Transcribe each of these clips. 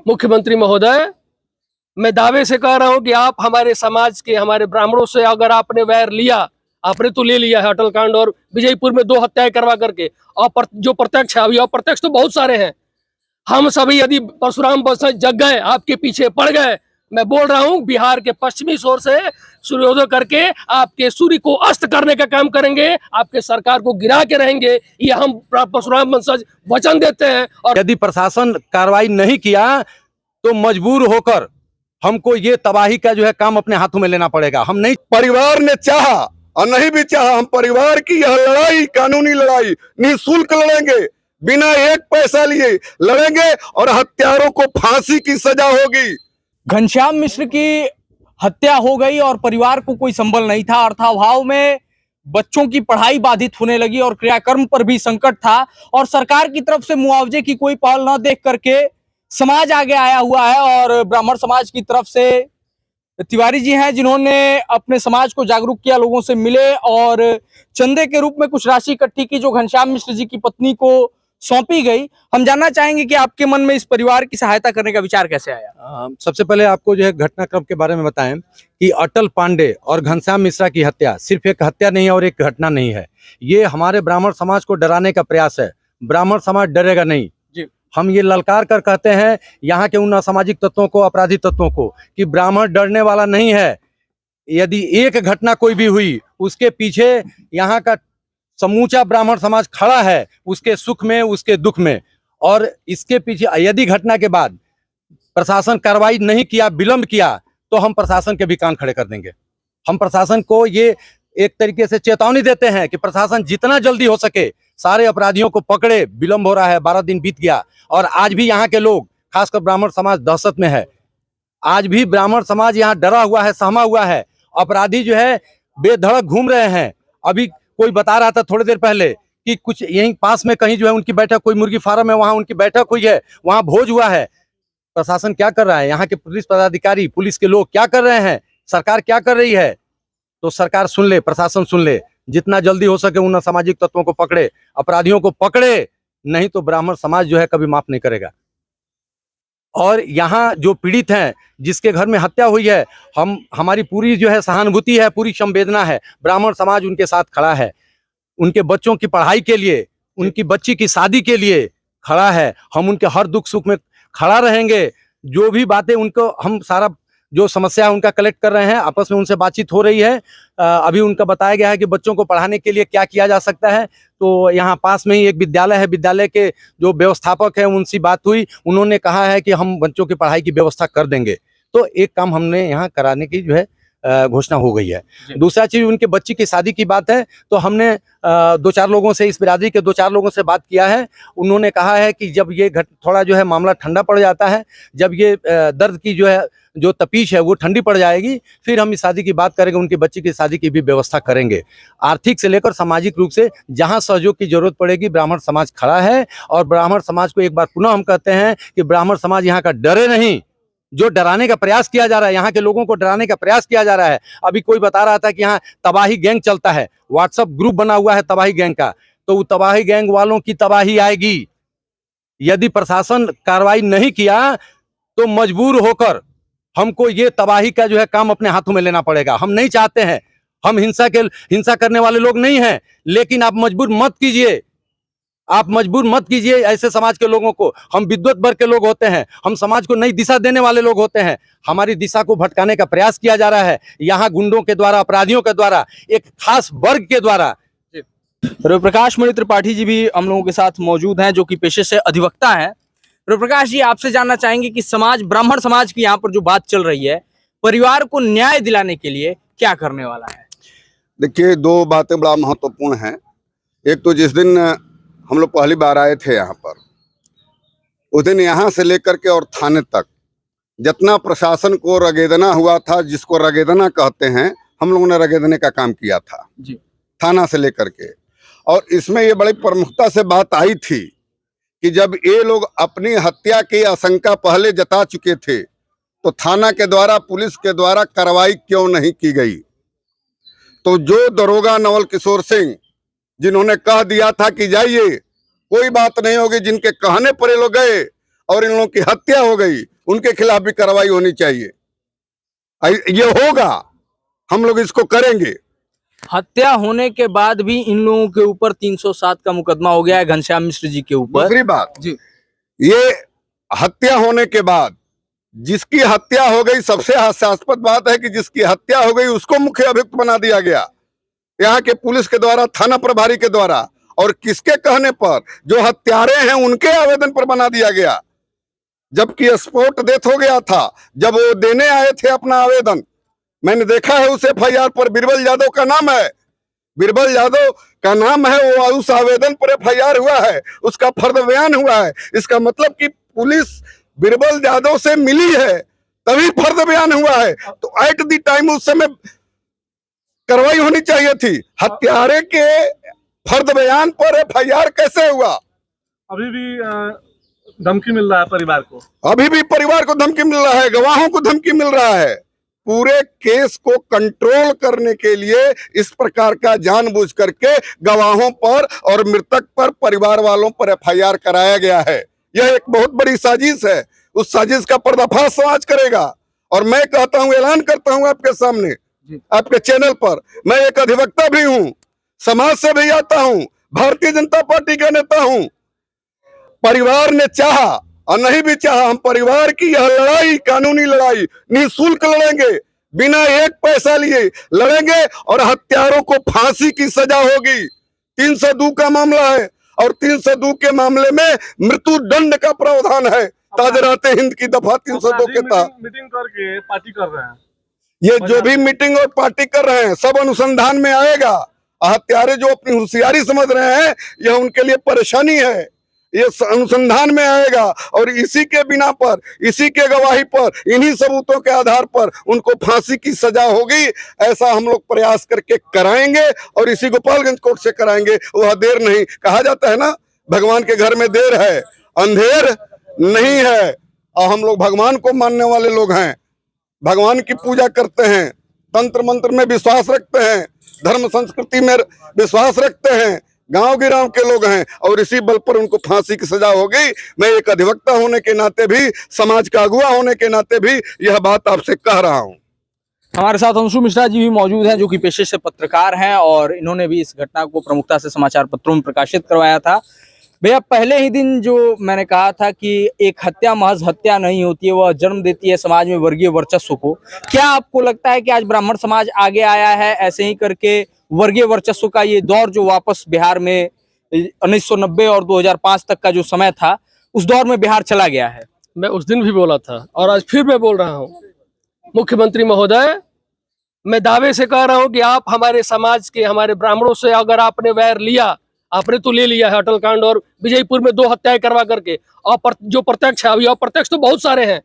मुख्यमंत्री महोदय, मैं दावे से कह रहा हूं कि आप हमारे समाज के, हमारे ब्राह्मणों से अगर आपने वैर लिया, आपने तो ले लिया है अटल कांड और विजयपुर में 2 हत्याएं करवा करके, और जो प्रत्यक्ष है, अभी अप्रत्यक्ष तो बहुत सारे हैं। हम सभी यदि परशुराम वंशज जग गए, आपके पीछे पड़ गए, मैं बोल रहा हूं बिहार के पश्चिमी छोर से सूर्योदय करके आपके सूर्य को अस्त करने का काम करेंगे, आपके सरकार को गिरा के रहेंगे, ये हम परशुराम वंशज वचन देते हैं। और यदि प्रशासन कार्रवाई नहीं किया तो मजबूर होकर हमको ये तबाही का जो है काम अपने हाथों में लेना पड़ेगा। हम नहीं, परिवार ने चाहा और नहीं भी चाहा, हम परिवार की यह लड़ाई, कानूनी लड़ाई निःशुल्क लड़ेंगे, बिना एक पैसा लिए लड़ेंगे और हत्यारों को फांसी की सजा होगी। घनश्याम मिश्र की हत्या हो गई और परिवार को कोई संबल नहीं था। अर्थाभाव में बच्चों की पढ़ाई बाधित होने लगी और क्रियाकर्म पर भी संकट था, और सरकार की तरफ से मुआवजे की कोई पहल न देख करके समाज आगे आया हुआ है। और ब्राह्मण समाज की तरफ से तिवारी जी हैं जिन्होंने अपने समाज को जागरूक किया, लोगों से मिले और चंदे के रूप में कुछ राशि इकट्ठी की जो घनश्याम मिश्र जी की पत्नी को सौंपी गई। हम जानना चाहेंगे कि आपके मन में इस परिवार की सहायता करने का विचार कैसे आया। सबसे पहले आपको जो है घटनाक्रम के बारे में बताएं कि अटल पांडे और घनश्याम मिश्रा की हत्या सिर्फ एक हत्या नहीं है और एक घटना नहीं है, ये हमारे ब्राह्मण समाज को डराने का प्रयास है। ब्राह्मण समाज डरेगा नहीं। हम ये ललकार कर कहते हैं यहाँ के उन असामाजिक तत्वों को, अपराधी तत्वों को, कि ब्राह्मण डरने वाला नहीं है। यदि एक घटना कोई भी हुई, उसके पीछे यहाँ का समूचा ब्राह्मण समाज खड़ा है, उसके सुख में, उसके दुख में। और इसके पीछे यदि घटना के बाद प्रशासन कार्रवाई नहीं किया, विलंब किया, तो हम प्रशासन के भी कान खड़े कर देंगे। हम प्रशासन को ये एक तरीके से चेतावनी देते हैं कि प्रशासन जितना जल्दी हो सके सारे अपराधियों को पकड़े। विलंब हो रहा है, 12 दिन बीत गया और आज भी यहाँ के लोग, खासकर ब्राह्मण समाज, दहशत में है। आज भी ब्राह्मण समाज यहाँ डरा हुआ है, सहमा हुआ है। अपराधी जो है बेधड़क घूम रहे हैं। अभी कोई बता रहा था थोड़ी देर पहले कि कुछ यहीं पास में कहीं जो है उनकी बैठक, कोई मुर्गी फार्म है, वहां उनकी बैठक हुई है, वहां भोज हुआ है। प्रशासन क्या कर रहा है, यहाँ के पुलिस पदाधिकारी, पुलिस के लोग क्या कर रहे हैं, सरकार क्या कर रही है? तो सरकार सुन ले, प्रशासन सुन ले, जितना जल्दी हो सके उन असामाजिक तत्वों को पकड़े, अपराधियों को पकड़े, नहीं तो ब्राह्मण समाज जो है कभी माफ नहीं करेगा। और यहाँ जो पीड़ित हैं, जिसके घर में हत्या हुई है, हमारी पूरी जो है सहानुभूति है, पूरी संवेदना है। ब्राह्मण समाज उनके साथ खड़ा है, उनके बच्चों की पढ़ाई के लिए, उनकी बच्ची की शादी के लिए खड़ा है। हम उनके हर दुख सुख में खड़ा रहेंगे। जो भी बातें उनको, हम सारा जो समस्या है उनका कलेक्ट कर रहे हैं, आपस में उनसे बातचीत हो रही है। अभी उनका बताया गया है कि बच्चों को पढ़ाने के लिए क्या किया जा सकता है। तो यहाँ पास में ही एक विद्यालय है, विद्यालय के जो व्यवस्थापक है उनसे बात हुई, उन्होंने कहा है कि हम बच्चों की पढ़ाई की व्यवस्था कर देंगे। तो एक काम हमने यहाँ कराने की जो है घोषणा हो गई है। दूसरा चीज, उनके बच्ची की शादी की बात है, तो हमने 2-4 लोगों से, इस बिरादरी के 2-4 लोगों से बात किया है। उन्होंने कहा है कि जब ये थोड़ा जो है मामला ठंडा पड़ जाता है, जब ये दर्द की जो है जो तपीश है वो ठंडी पड़ जाएगी, फिर हम इस शादी की बात करेंगे, उनकी बच्ची की शादी की भी व्यवस्था करेंगे। आर्थिक से लेकर सामाजिक रूप से जहां सहयोग की जरूरत पड़ेगी, ब्राह्मण समाज खड़ा है। और ब्राह्मण समाज को एक बार पुनः हम कहते हैं कि ब्राह्मण समाज यहाँ का डरे नहीं। जो डराने का प्रयास किया जा रहा है, यहाँ के लोगों को डराने का प्रयास किया जा रहा है। अभी कोई बता रहा था कि यहाँ तबाही गैंग चलता है, व्हाट्सएप ग्रुप बना हुआ है तबाही गैंग का, तो वो तबाही गैंग वालों की तबाही आएगी। यदि प्रशासन कार्रवाई नहीं किया तो मजबूर होकर हमको ये तबाही का जो है काम अपने हाथों में लेना पड़ेगा। हम नहीं चाहते हैं, हम हिंसा करने वाले लोग नहीं हैं, लेकिन आप मजबूर मत कीजिए, आप मजबूर मत कीजिए ऐसे समाज के लोगों को। हम विद्वत वर्ग के लोग होते हैं, हम समाज को नई दिशा देने वाले लोग होते हैं। हमारी दिशा को भटकाने का प्रयास किया जा रहा है यहाँ गुंडों के द्वारा, अपराधियों के द्वारा, एक खास वर्ग के द्वारा। रविप्रकाश मणि त्रिपाठी जी भी हम लोगों के साथ मौजूद हैं, जो कि पेशे से अधिवक्ता हैं। रविप्रकाश जी, आपसे जानना चाहेंगे कि समाज, ब्राह्मण समाज की यहाँ पर जो बात चल रही है, परिवार को न्याय दिलाने के लिए क्या करने वाला है? देखिए, 2 बातें बड़ा महत्वपूर्ण हैं। एक तो जिस दिन हम लोग पहली बार आए थे यहाँ पर, उस दिन यहाँ से लेकर के और थाने तक जितना प्रशासन को रगेदना हुआ था, जिसको रगेदना कहते हैं, हम लोगों ने रगेदने का काम किया था जी, थाना से लेकर के। और इसमें ये बड़ी प्रमुखता से बात आई थी कि जब ये लोग अपनी हत्या की आशंका पहले जता चुके थे, तो थाना के द्वारा, पुलिस के द्वारा कार्रवाई क्यों नहीं की गई। तो जो दरोगा नवल किशोर सिंह, जिन्होंने कह दिया था कि जाइए, कोई बात नहीं होगी, जिनके कहने पर ये लोग गए और इन लोगों की हत्या हो गई, उनके खिलाफ भी कार्रवाई होनी चाहिए। ये होगा, हम लोग इसको करेंगे। हत्या होने के बाद भी इन लोगों के ऊपर 307 का मुकदमा हो गया है घनश्याम मिश्र जी के ऊपर। दूसरी बात जी, ये हत्या होने के बाद जिसकी हत्या हो गई, सबसे हास्यास्पद बात है कि जिसकी हत्या हो गई उसको मुख्य अभियुक्त बना दिया गया यहाँ के पुलिस के द्वारा, थाना प्रभारी के द्वारा, और किसके कहने पर? जो हत्यारे हैं उनके आवेदन पर बना दिया गया, जबकि स्पॉट डेथ हो गया था। जब वो देने आए थे अपना आवेदन, मैंने देखा है उस FIR पर बीरबल यादव का नाम है, बीरबल यादव का नाम है, वो उस आवेदन पर FIR हुआ है, उसका फर्द बयान हुआ है। इसका मतलब कि पुलिस बीरबल यादव से मिली है तभी फर्द बयान हुआ है। तो एट द टाइम उस समय कार्रवाई होनी चाहिए थी। हत्यारे के फर्द बयान पर FIR कैसे हुआ? अभी भी धमकी मिल रहा है परिवार को, अभी भी परिवार को धमकी मिल रहा है, गवाहों को धमकी मिल रहा है। पूरे केस को कंट्रोल करने के लिए इस प्रकार का जानबूझ करके गवाहों पर और मृतक पर, परिवार वालों पर FIR कराया गया है। यह एक बहुत बड़ी साजिश है। उस साजिश का पर्दाफाश समाज करेगा। और मैं कहता हूं, ऐलान करता हूं आपके सामने, आपके चैनल पर, मैं एक अधिवक्ता भी हूं, समाज से भी आता हूं, भारतीय जनता पार्टी का नेता हूं। परिवार ने चाहा और नहीं भी चाहा, हम परिवार की यह लड़ाई, कानूनी लड़ाई निःशुल्क लड़ेंगे, बिना एक पैसा लिए लड़ेंगे, और हत्यारों को फांसी की सजा होगी। 302 का मामला है और 302 के मामले में मृत्यु दंड का प्रावधान है, ताजराते हिंद की दफा 302 के तहत। मीटिंग करके पार्टी कर रहे हैं। ये जो भी मीटिंग और पार्टी कर रहे हैं सब अनुसंधान में आएगा। हत्यारे जो अपनी होशियारी समझ रहे हैं, यह उनके लिए परेशानी है। ये अनुसंधान में आएगा और इसी के बिना पर, इसी के गवाही पर, इन्हीं सबूतों के आधार पर उनको फांसी की सजा होगी। ऐसा हम लोग प्रयास करके कराएंगे और इसी गोपालगंज कोर्ट से कराएंगे। वह देर नहीं, कहा जाता है ना, भगवान के घर में देर है, अंधेर नहीं है। और हम लोग भगवान को मानने वाले लोग हैं, भगवान की पूजा करते हैं, तंत्र मंत्र में विश्वास रखते हैं, धर्म संस्कृति में विश्वास रखते हैं, गांव गिराव के लोग हैं, और इसी बल पर उनको फांसी की सजा होगी। मैं एक अधिवक्ता होने के नाते भी, समाज का अगुवा होने के नाते भी यह बात आपसे कह रहा हूं। हमारे साथ अंशु मिश्रा जी भी मौजूद हैं, जो कि पेशे से पत्रकार हैं, और इन्होंने भी इस घटना को प्रमुखता से समाचार पत्रों में प्रकाशित करवाया था। भैया, पहले ही दिन जो मैंने कहा था कि एक हत्या महज हत्या नहीं होती है, वह जन्म देती है समाज में वर्गीय वर्चस्व को। क्या आपको लगता है कि आज ब्राह्मण समाज आगे आया है, ऐसे ही करके वर्गीय वर्चस्व का ये दौर जो वापस बिहार में 1990 और 2005 तक का जो समय था, उस दौर में बिहार चला गया है? मैं उस दिन भी बोला था और आज फिर मैं बोल रहा हूँ, मुख्यमंत्री महोदय, मैं दावे से कह रहा हूँ कि आप हमारे समाज के, हमारे ब्राह्मणों से अगर आपने वैर लिया, आपने तो ले लिया है अटल कांड और विजयपुर में 2 हत्याएं करवा करके, और जो प्रत्यक्ष है, अभी अप्रत्यक्ष तो बहुत सारे हैं।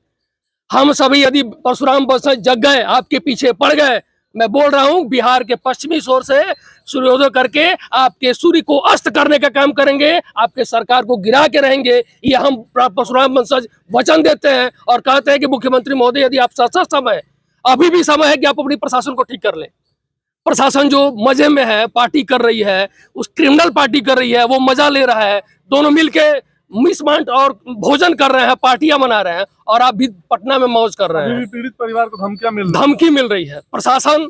हम सभी यदि परशुराम वंशज जग गए, आपके पीछे पड़ गए, मैं बोल रहा हूं बिहार के पश्चिमी छोर से सूर्योदय करके आपके सूर्य को अस्त करने का काम करेंगे, आपके सरकार को गिरा के रहेंगे। ये हम परशुराम वंशज वचन देते हैं और कहते हैं कि मुख्यमंत्री महोदय, यदि आप सच समय, अभी भी समय है कि आप अपनी प्रशासन को ठीक कर लें। प्रशासन जो मजे में है, पार्टी कर रही है, उस क्रिमिनल पार्टी कर रही है, वो मजा ले रहा है, दोनों मिलके मिसमांट और भोजन कर रहे हैं, पार्टियां मना रहे हैं, और आप भी पटना में मौज कर रहे हैं। पीड़ित परिवार को धमकी मिल रही है। प्रशासन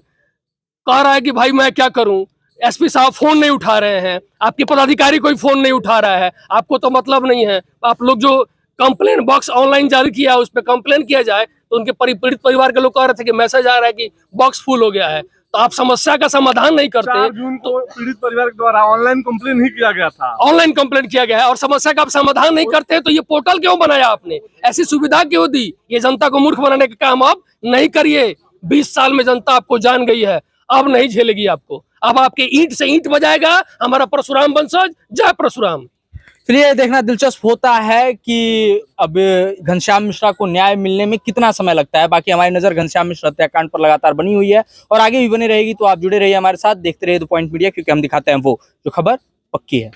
कह रहा है कि भाई मैं क्या करूं, SP साहब फोन नहीं उठा रहे हैं, आपके पदाधिकारी कोई फोन नहीं उठा रहा है, आपको तो मतलब नहीं है। आप लोग जो कंप्लेन बॉक्स ऑनलाइन जारी किया है, उस पर कंप्लेन किया जाए, तो उनके पीड़ित परिवार के लोग कह रहे थे कि मैसेज आ रहा है कि बॉक्स फुल हो गया है। तो आप समस्या का समाधान नहीं करते। 4 जून को पीड़ित परिवार के द्वारा ऑनलाइन कंप्लेन ही किया गया था, ऑनलाइन कंप्लेंट किया गया है, और समस्या का आप समाधान नहीं करते, तो ये पोर्टल क्यों बनाया आपने, ऐसी सुविधा क्यों दी? ये जनता को मूर्ख बनाने का काम आप नहीं करिए। 20 साल में जनता आपको जान गई है, अब नहीं झेलेगी आपको। अब आपके ईंट से ईंट बजाएगा हमारा परशुराम वंशज। जय परशुराम। चलिए, देखना दिलचस्प होता है कि अब घनश्याम मिश्रा को न्याय मिलने में कितना समय लगता है। बाकी हमारी नजर घनश्याम मिश्रा हत्याकांड पर लगातार बनी हुई है और आगे भी बनी रहेगी, तो आप जुड़े रहिए हमारे साथ, देखते रहिए द पॉइंट मीडिया, क्योंकि हम दिखाते हैं वो जो खबर पक्की है।